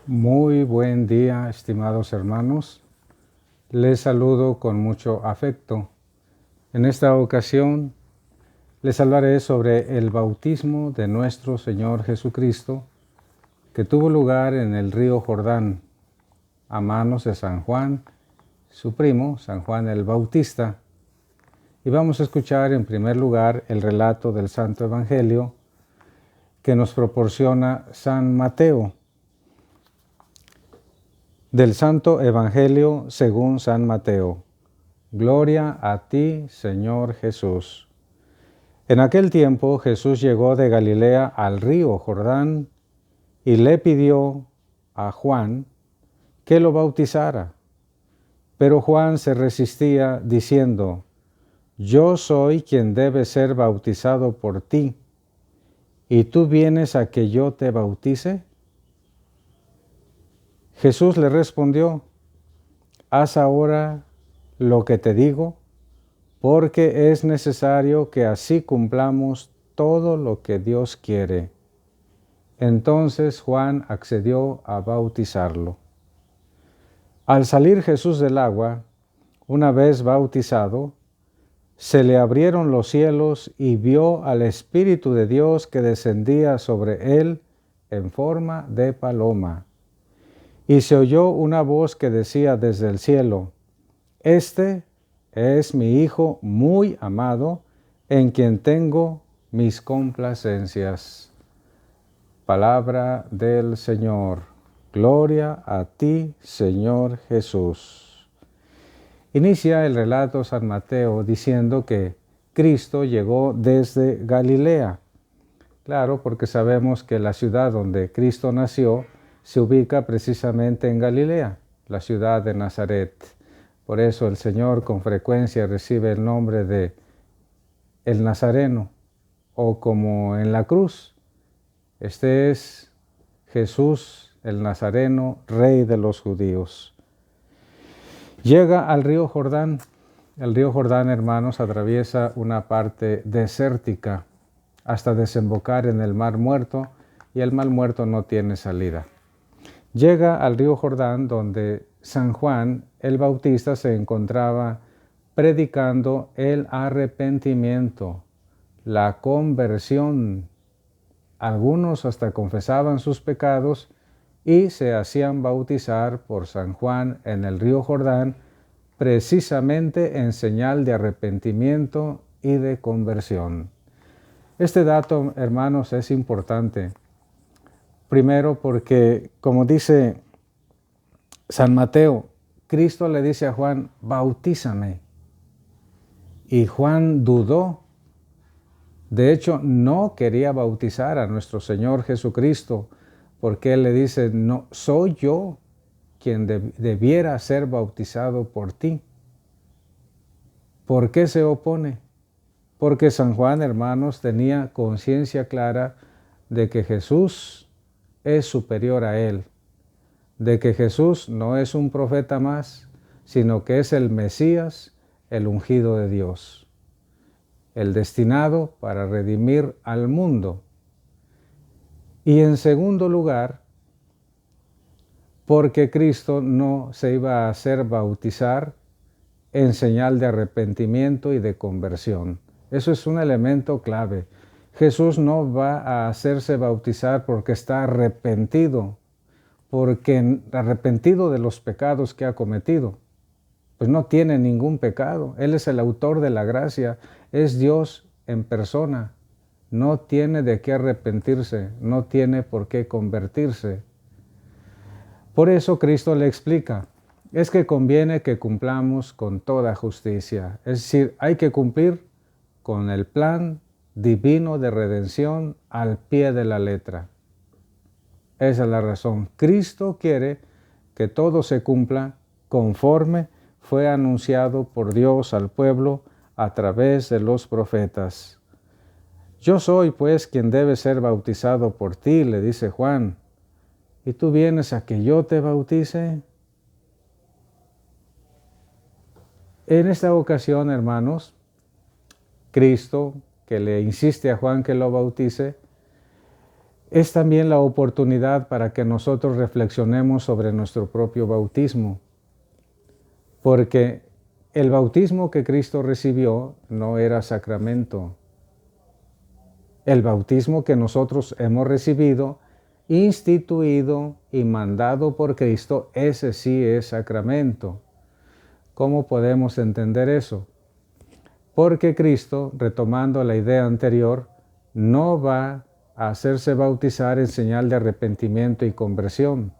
Muy buen día, estimados hermanos. Les saludo con mucho afecto. En esta ocasión les hablaré sobre el bautismo de nuestro Señor Jesucristo, que tuvo lugar en el río Jordán, a manos de San Juan, su primo, San Juan el Bautista. Y vamos a escuchar en primer lugar el relato del Santo Evangelio que nos proporciona San Mateo. Del Santo Evangelio según San Mateo. Gloria a ti, Señor Jesús. En aquel tiempo Jesús llegó de Galilea al río Jordán y le pidió a Juan que lo bautizara. Pero Juan se resistía diciendo: Yo soy quien debe ser bautizado por ti, ¿y tú vienes a que yo te bautice? Jesús le respondió: Haz ahora lo que te digo, porque es necesario que así cumplamos todo lo que Dios quiere. Entonces Juan accedió a bautizarlo. Al salir Jesús del agua, una vez bautizado, se le abrieron los cielos y vio al Espíritu de Dios que descendía sobre él en forma de paloma. Y se oyó una voz que decía desde el cielo: Este es mi Hijo muy amado, en quien tengo mis complacencias. Palabra del Señor. Gloria a ti, Señor Jesús. Inicia el relato San Mateo diciendo que Cristo llegó desde Galilea. Claro, porque sabemos que la ciudad donde Cristo nació se ubica precisamente en Galilea, la ciudad de Nazaret. Por eso el Señor con frecuencia recibe el nombre de el Nazareno, o como en la cruz: Este es Jesús el Nazareno, Rey de los judíos. Llega al río Jordán. El río Jordán, hermanos, atraviesa una parte desértica hasta desembocar en el Mar Muerto, y el Mar Muerto no tiene salida. Llega al río Jordán, donde San Juan el Bautista se encontraba predicando el arrepentimiento, la conversión. Algunos hasta confesaban sus pecados y se hacían bautizar por San Juan en el río Jordán, precisamente en señal de arrepentimiento y de conversión. Este dato, hermanos, es importante. Primero porque, como dice San Mateo, Cristo le dice a Juan: bautízame. Y Juan dudó. De hecho, no quería bautizar a nuestro Señor Jesucristo, porque Él le dice: no, soy yo quien debiera ser bautizado por ti. ¿Por qué se opone? Porque San Juan, hermanos, tenía conciencia clara de que Jesús es superior a él, de que Jesús no es un profeta más, sino que es el Mesías, el ungido de Dios, el destinado para redimir al mundo. Y en segundo lugar, porque Cristo no se iba a hacer bautizar en señal de arrepentimiento y de conversión. Eso es un elemento clave. Jesús no va a hacerse bautizar porque está arrepentido, porque arrepentido de los pecados que ha cometido. Pues no tiene ningún pecado. Él es el autor de la gracia, es Dios en persona. No tiene de qué arrepentirse, no tiene por qué convertirse. Por eso Cristo le explica: es que conviene que cumplamos con toda justicia. Es decir, hay que cumplir con el plan divino de redención al pie de la letra. Esa es la razón. Cristo quiere que todo se cumpla conforme fue anunciado por Dios al pueblo a través de los profetas. Yo soy, pues, quien debe ser bautizado por ti, le dice Juan, ¿y tú vienes a que yo te bautice? En esta ocasión, hermanos, Cristo, que le insiste a Juan que lo bautice, Es también la oportunidad para que nosotros reflexionemos sobre nuestro propio bautismo, porque el bautismo que Cristo recibió no era sacramento. El bautismo que nosotros hemos recibido, instituido y mandado por Cristo, ese sí es sacramento. ¿Cómo podemos entender eso? Porque Cristo, retomando la idea anterior, no va a hacerse bautizar en señal de arrepentimiento y conversión.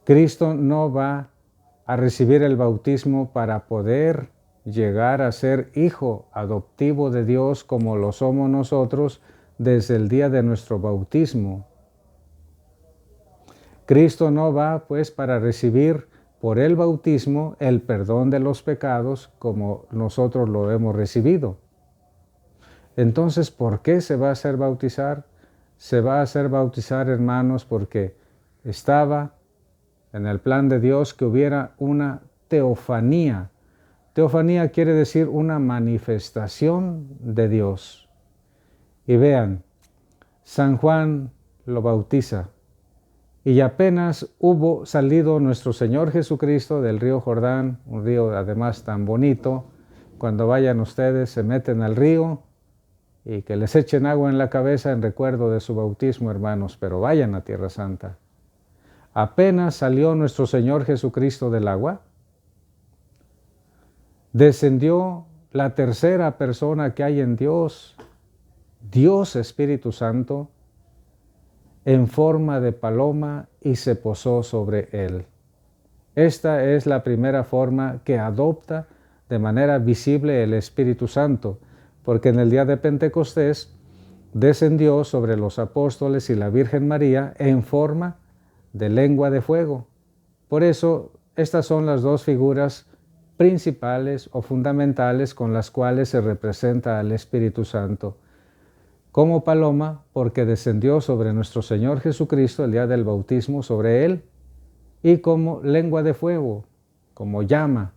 Cristo no va a recibir el bautismo para poder llegar a ser hijo adoptivo de Dios como lo somos nosotros desde el día de nuestro bautismo. Cristo no va pues para recibir por el bautismo el perdón de los pecados como nosotros lo hemos recibido. Entonces, ¿por qué se va a hacer bautizar? Se va a hacer bautizar, hermanos, porque estaba en el plan de Dios que hubiera una teofanía. Teofanía quiere decir una manifestación de Dios. Y vean, San Juan lo bautiza. Y apenas hubo salido nuestro Señor Jesucristo del río Jordán, un río además tan bonito, cuando vayan ustedes se meten al río y que les echen agua en la cabeza en recuerdo de su bautismo, hermanos, pero vayan a Tierra Santa. Apenas salió nuestro Señor Jesucristo del agua, descendió la tercera persona que hay en Dios, Dios Espíritu Santo, en forma de paloma y se posó sobre él. Esta es la primera forma que adopta de manera visible el Espíritu Santo, porque en el día de Pentecostés descendió sobre los apóstoles y la Virgen María en forma de lengua de fuego. Por eso, estas son las dos figuras principales o fundamentales con las cuales se representa al Espíritu Santo. Como paloma, porque descendió sobre nuestro Señor Jesucristo el día del bautismo sobre él, y como lengua de fuego, como llama,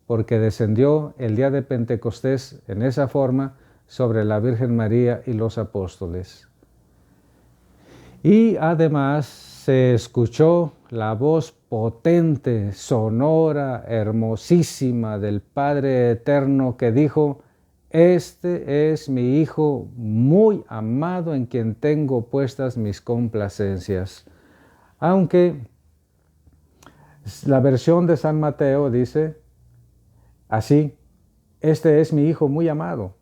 porque descendió el día de Pentecostés en esa forma sobre la Virgen María y los apóstoles. Y además se escuchó la voz potente, sonora, hermosísima del Padre Eterno que dijo: este es mi Hijo muy amado en quien tengo puestas mis complacencias. Aunque la versión de San Mateo dice así: este es mi Hijo muy amado.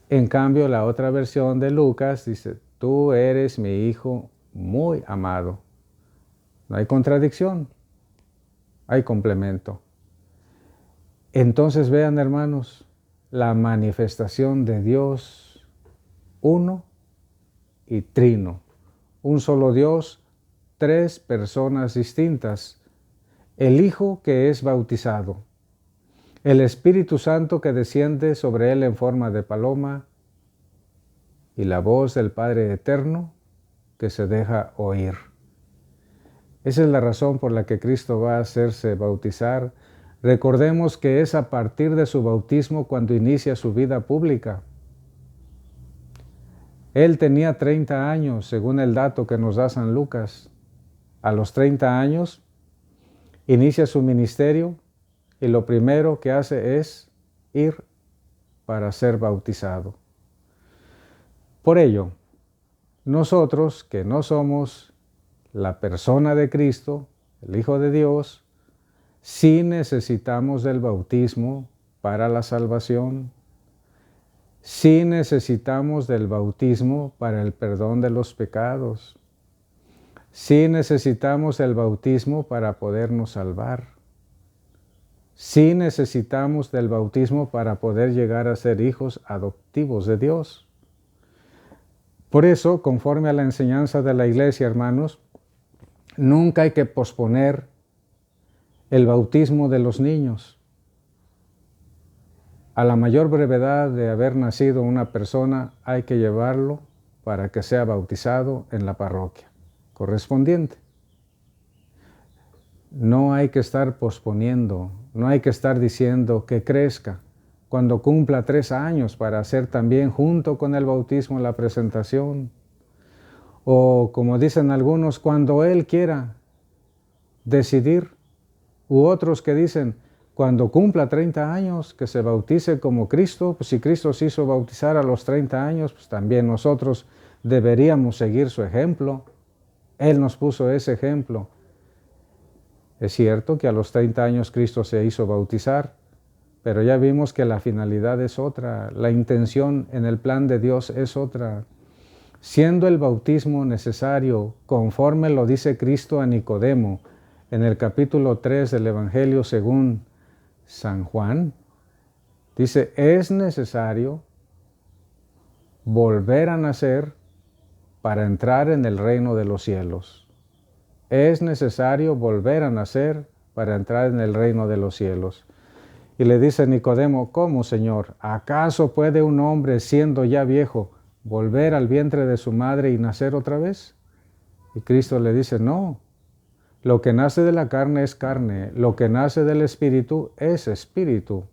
En cambio, la otra versión de Lucas dice: tú eres mi Hijo muy amado. No hay contradicción, hay complemento. Entonces vean, hermanos, la manifestación de Dios uno y trino. Un solo Dios, tres personas distintas. El Hijo que es bautizado, el Espíritu Santo que desciende sobre él en forma de paloma y la voz del Padre Eterno que se deja oír. Esa es la razón por la que Cristo va a hacerse bautizar. Recordemos que es a partir de su bautismo cuando inicia su vida pública. Él tenía 30 años, según el dato que nos da San Lucas. A los 30 años inicia su ministerio y lo primero que hace es ir para ser bautizado. Por ello, nosotros que no somos la persona de Cristo, el Hijo de Dios, sí necesitamos del bautismo para la salvación. Sí necesitamos del bautismo para el perdón de los pecados. Sí necesitamos el bautismo para podernos salvar. Sí necesitamos del bautismo para poder llegar a ser hijos adoptivos de Dios. Por eso, conforme a la enseñanza de la Iglesia, hermanos, nunca hay que posponer el bautismo de los niños. A la mayor brevedad de haber nacido una persona, hay que llevarlo para que sea bautizado en la parroquia correspondiente. No hay que estar posponiendo, no hay que estar diciendo que crezca. cuando cumpla 3 años para hacer también junto con el bautismo la presentación. O como dicen algunos, cuando Él quiera decidir. U otros que dicen, cuando cumpla 30 años, que se bautice como Cristo. Pues si Cristo se hizo bautizar a los 30 años, pues también nosotros deberíamos seguir su ejemplo. Él nos puso ese ejemplo. Es cierto que a los 30 años Cristo se hizo bautizar, pero ya vimos que la finalidad es otra, la intención en el plan de Dios es otra. Siendo el bautismo necesario, conforme lo dice Cristo a Nicodemo, en el capítulo 3 del Evangelio según San Juan, dice, es necesario volver a nacer para entrar en el reino de los cielos. Es necesario volver a nacer para entrar en el reino de los cielos. Y le dice Nicodemo, ¿cómo, Señor? ¿Acaso puede un hombre, siendo ya viejo, volver al vientre de su madre y nacer otra vez? Y Cristo le dice, no. Lo que nace de la carne es carne, lo que nace del espíritu es espíritu.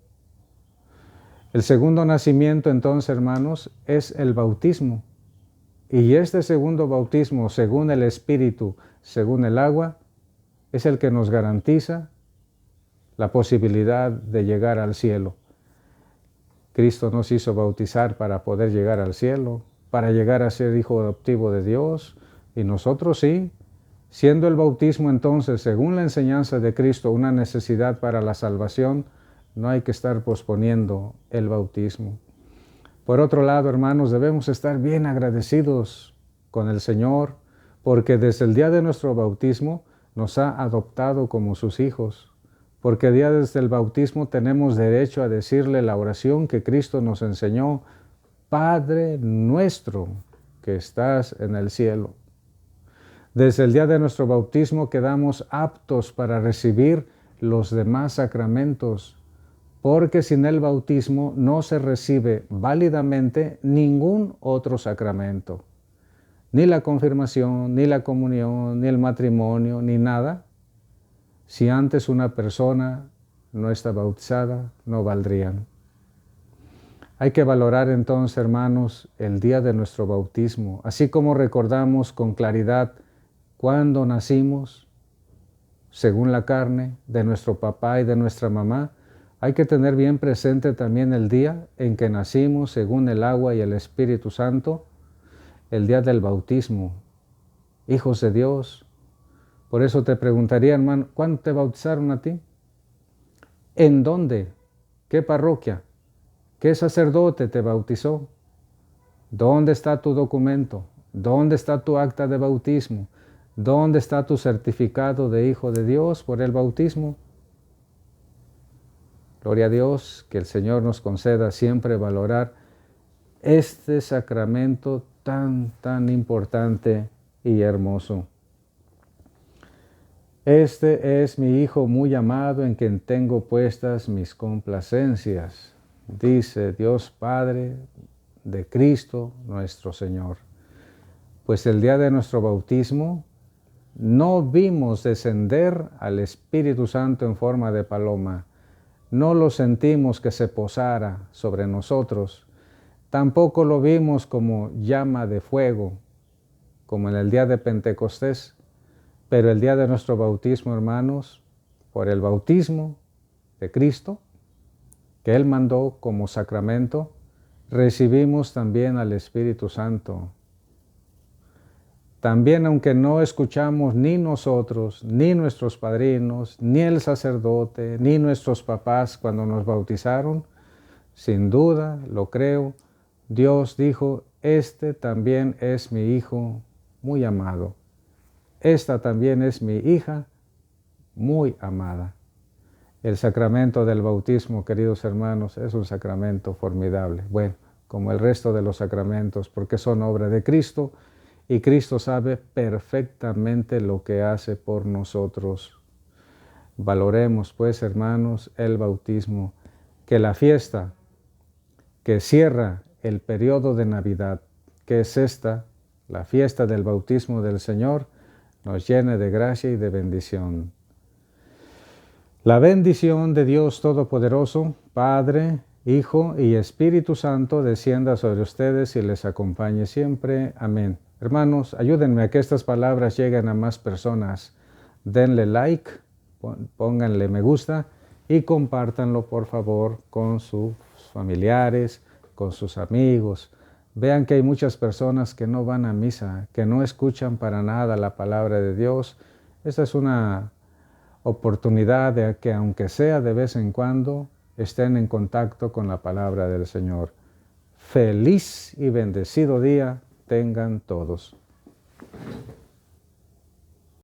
El segundo nacimiento, entonces, hermanos, es el bautismo. Y este segundo bautismo, según el espíritu, según el agua, es el que nos garantiza la posibilidad de llegar al cielo. Cristo nos hizo bautizar para poder llegar al cielo, para llegar a ser hijo adoptivo de Dios, y nosotros sí. Siendo el bautismo entonces, según la enseñanza de Cristo, una necesidad para la salvación, no hay que estar posponiendo el bautismo. Por otro lado, hermanos, debemos estar bien agradecidos con el Señor, porque desde el día de nuestro bautismo nos ha adoptado como sus hijos, porque ya desde el bautismo tenemos derecho a decirle la oración que Cristo nos enseñó, Padre nuestro que estás en el cielo. Desde el día de nuestro bautismo quedamos aptos para recibir los demás sacramentos, porque sin el bautismo no se recibe válidamente ningún otro sacramento. Ni la confirmación, ni la comunión, ni el matrimonio, ni nada. Si antes una persona no está bautizada, no valdrían. Hay que valorar entonces, hermanos, el día de nuestro bautismo, así como recordamos con claridad cuando nacimos, según la carne, de nuestro papá y de nuestra mamá. Hay que tener bien presente también el día en que nacimos, según el agua y el Espíritu Santo, el día del bautismo, hijos de Dios. Por eso te preguntaría, hermano, ¿cuándo te bautizaron a ti? ¿En dónde? ¿Qué parroquia? ¿Qué sacerdote te bautizó? ¿Dónde está tu documento? ¿Dónde está tu acta de bautismo? ¿Dónde está tu certificado de hijo de Dios por el bautismo? Gloria a Dios, que el Señor nos conceda siempre valorar este sacramento tan importante y hermoso. Este es mi Hijo muy amado en quien tengo puestas mis complacencias, dice Dios Padre de Cristo nuestro Señor. Pues el día de nuestro bautismo no vimos descender al Espíritu Santo en forma de paloma, no lo sentimos que se posara sobre nosotros, tampoco lo vimos como llama de fuego, como en el día de Pentecostés, pero el día de nuestro bautismo, hermanos, por el bautismo de Cristo, que Él mandó como sacramento, recibimos también al Espíritu Santo. También, aunque no escuchamos ni nosotros, ni nuestros padrinos, ni el sacerdote, ni nuestros papás cuando nos bautizaron, sin duda, lo creo, Dios dijo, este también es mi Hijo muy amado. Esta también es mi hija muy amada. El sacramento del bautismo, queridos hermanos, es un sacramento formidable. Bueno, como el resto de los sacramentos, porque son obra de Cristo, y Cristo sabe perfectamente lo que hace por nosotros. Valoremos, pues, hermanos, el bautismo, que la fiesta que cierra el periodo de Navidad, que es esta, la fiesta del bautismo del Señor, nos llene de gracia y de bendición. La bendición de Dios Todopoderoso, Padre, Hijo y Espíritu Santo descienda sobre ustedes y les acompañe siempre. Amén. Hermanos, ayúdenme a que estas palabras lleguen a más personas. Denle like, pónganle me gusta y compártanlo por favor con sus familiares, con sus amigos. Vean que hay muchas personas que no van a misa, que no escuchan para nada la palabra de Dios. Esta es una oportunidad de que, aunque sea de vez en cuando, estén en contacto con la palabra del Señor. Feliz y bendecido día tengan todos.